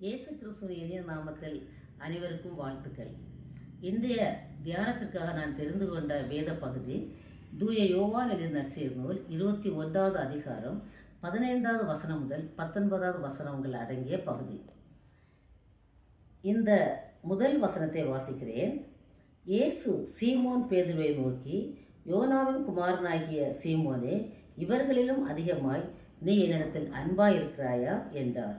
இயேசு கிறிஸ்துவின் இனிய நாமத்தில் அனைவருக்கும் வாழ்த்துக்கள். இன்றைய தியானத்திற்காக நான் தெரிந்து கொண்ட வேத பகுதி தூய யோவான் எழுதிய நற்செய்தி நூல் 21வது அதிகாரம் 15வது வசனம் முதல் 19வது வசனங்கள் அடங்கிய பகுதி. இந்த முதல் வசனத்தை வாசிக்கிறேன். இயேசு சீமோன் பேதுருவை நோக்கி, யோனாவின் குமாரனாகிய சீமோனே, இவர்களிலும் அதிகமாய் நீ என்னிடத்தில் அன்பாயிருக்கிறாயா என்றார்.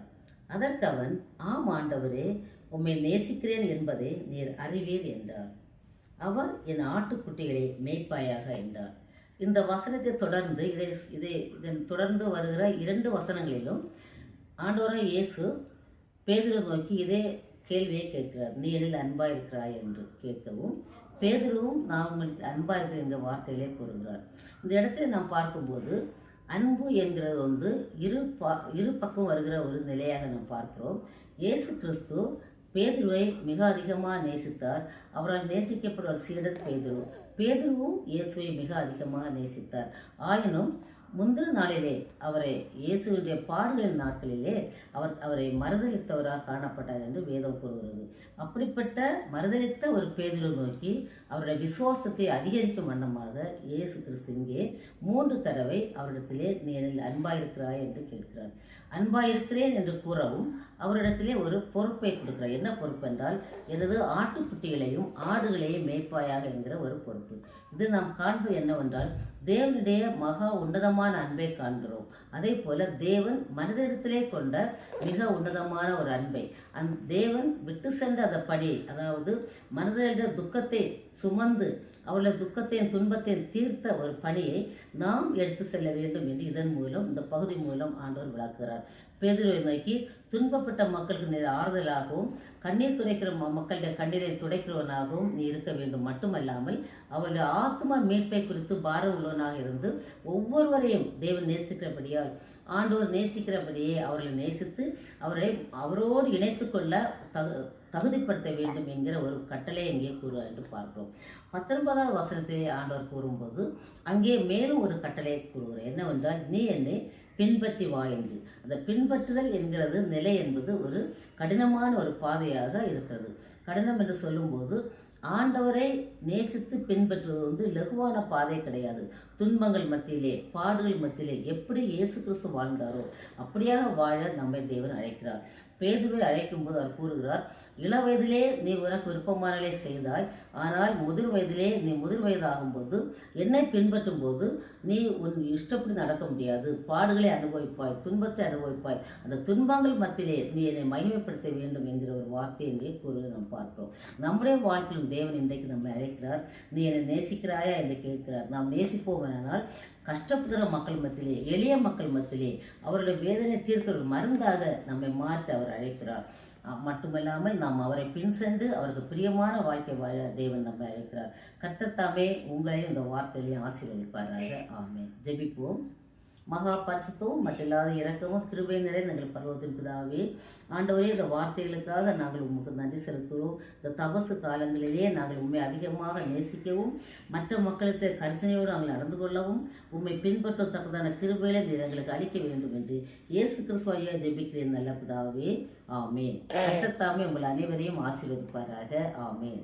அதற்கு அவன், ஆம் ஆண்டவரே, உம்மை நேசிக்கிறேன் என்பதை நீர் அறிவீர் என்றார். அவர், என் ஆட்டுக்குட்டிகளை மேய்ப்பாயாக என்றார். இந்த வசனத்தை தொடர்ந்து இதன் தொடர்ந்து வருகிற 2 வசனங்களிலும் ஆண்டவராய் இயேசு பேதுருவை நோக்கி இதே கேள்வியை கேட்கிறார். நீ எதில் அன்பாக இருக்கிறாய் என்று கேட்கவும், பேதுருவும் நான் உங்களுக்கு அன்பாக இருக்கிறேன் என்ற வார்த்தைகளே கூறுகிறார். இந்த இடத்துல நாம் பார்க்கும்போது அன்பு என்கிறது இரு பக்கம் வருகிற ஒரு நிலையாக நாம் பார்க்கிறோம். இயேசு கிறிஸ்து பேதுருவை மிக அதிகமாக நேசித்தார். அவரால் நேசிக்கப்படுவர் சீடர் பேதுருவும் இயேசுவை மிக அதிகமாக நேசித்தார். ஆயினும் முந்தின நாளிலே இயேசுடைய பாடுகளின் நாட்களிலே அவரை மறுதளித்தவராக காணப்பட்டார் என்று வேதம் கூறுகிறது. அப்படிப்பட்ட மறுதளித்த ஒரு பேதுருவை நோக்கி அவருடைய விசுவாசத்தை அதிகரிக்கும் வண்ணமாக இயேசு கிறிஸ்து இங்கே 3 தடவை அவரிடத்திலே நீ என்னில் அன்பாயிருக்கிறாய் என்று கேட்கிறார். அன்பாயிருக்கிறேன் என்று கூறவும் அவரிடத்திலே ஒரு பொறுப்பை கொடுக்கிறார். என்ன பொறுப்பு என்றால், எனது ஆட்டுக்குட்டிகளையும் ஆடுகளையும் மேய்ப்பாயாக என்கிற ஒரு பொறுப்பு. இது நாம் காண்பது என்னவென்றால், தேவனுடைய மகா உன்னதமான அன்பை காண்கிறோம். அதே போல தேவன் மனிதனிடத்திலே கொண்ட மிக உன்னதமான ஒரு அன்பை, தேவன் விட்டு சென்ற அந்த படி, அதாவது மனிதனுடைய துக்கத்தை சுமந்து அவளுடைய துக்கத்தையும் துன்பத்தையும் தீர்த்த ஒரு பணியை நாம் எடுத்து செல்ல வேண்டும் என்று இதன் மூலம், இந்த பகுதி மூலம் ஆண்டவர் விளக்குகிறார். பேதுருவை நோக்கி, துன்பப்பட்ட மக்களுக்கு நீர் ஆறுதலாகவும் கண்ணீர் துடைக்கிற மக்களுடைய கண்ணீரை துடைக்கிறவனாகவும் நீ இருக்க வேண்டும். மட்டுமல்லாமல் அவருடைய ஆத்மா மீட்பை குறித்து பாரம் உள்ளவனாக இருந்து ஒவ்வொருவரையும் தேவன் நேசிக்கிறபடியால், ஆண்டவர் நேசிக்கிறபடியே அவர்களை நேசித்து அவரோடு இணைத்து கொள்ள தகுதிப்படுத்த வேண்டும் என்கிற ஒரு கட்டளை இங்கே கூறுவார் என்று பார்க்கிறோம். 19வது வசனத்திலே ஆண்டவர் கூறும்போது அங்கே மேலும் ஒரு கட்டளை கூறுகிறார். என்னவென்றால், நீ என்னை பின்பற்றி வா என்று. அந்த பின்பற்றுதல் என்கிறது நிலை என்பது ஒரு கடினமான ஒரு பாதையாக இருக்கிறது. கடினம் என்று சொல்லும்போது ஆண்டவரை நேசித்து பின்பற்றுவது லகுவான பாதை கிடையாது. துன்பங்கள் மத்தியிலே, பாடுகள் மத்தியிலே எப்படி இயேசு கிறிஸ்து வாழ்ந்தாரோ அப்படியாக வாழ நம்மை தேவன் அழைக்கிறார். பேதுருவை அழைக்கும்போது அவர் கூறுகிறார், இள வயதிலே நீ உனக்கு விருப்பமானதை செய்தாய், ஆனால் முதிர் வயதாகும்போது என்னை பின்பற்றும் போது நீ உன் இஷ்டப்படி நடக்க முடியாது. பாடுகளை அனுபவிப்பாய், துன்பத்தை அனுபவிப்பாய். அந்த துன்பங்கள் மத்தியிலே நீ என்னை மகிமைப்படுத்த வேண்டும் என்கிற ஒரு வார்த்தை இங்கே கூறுவதை நாம் பார்க்கிறோம். நம்முடைய வாழ்க்கையில் தேவன் இன்றைக்கு நம்மை அழைக்கிறார். நீ என்னை நேசிக்கிறாயா என்று கேட்கிறார். நாம் நேசிப்போம் ஆனால் கஷ்டப்படுகிற மக்கள் மத்தியிலே, எளிய மக்கள் மத்தியிலே அவருடைய வேதனை தீர்க்கிற மருந்தாக நம்மை மாற்ற அவர் அழைக்கிறார். மட்டுமல்லாமல் நாம் அவரை பின் சென்று அவருக்கு பிரியமான வாழ்க்கை வாழ தேவன் நம்மை அழைக்கிறார். கர்த்தர் தாமே உங்களையும் இந்த வார்த்தையிலையும் ஆசீர்வதிப்பாராக. ஆமென். ஜெபிப்போம். மகா பரிசுத்தமும் மட்டில்லாத இரக்கமும் கிருபை நிறைந்த எங்கள் பரலோகத்தின் பிதாவே, ஆண்டவரே, இந்த வார்த்தைகளுக்காக நாங்கள் உங்களுக்கு நன்றி செலுத்துகிறோம். இந்த தபசு காலங்களிலே நாங்கள் உண்மை அதிகமாக நேசிக்கவும் மற்ற மக்களுக்கு கரிசனையோடு நாங்கள் நடந்து கொள்ளவும் உண்மை பின்பற்றத்தக்கதான கிருபையில நீர் எங்களுக்கு அளிக்க வேண்டும் என்று இயேசு கிறிஸ்துவையா ஜெபிக்கிறேன் நல்ல பிதாவே. ஆமென். கர்த்தர் தாமே உங்கள் அனைவரையும் ஆசீர்வதிப்பாராக. ஆமென்.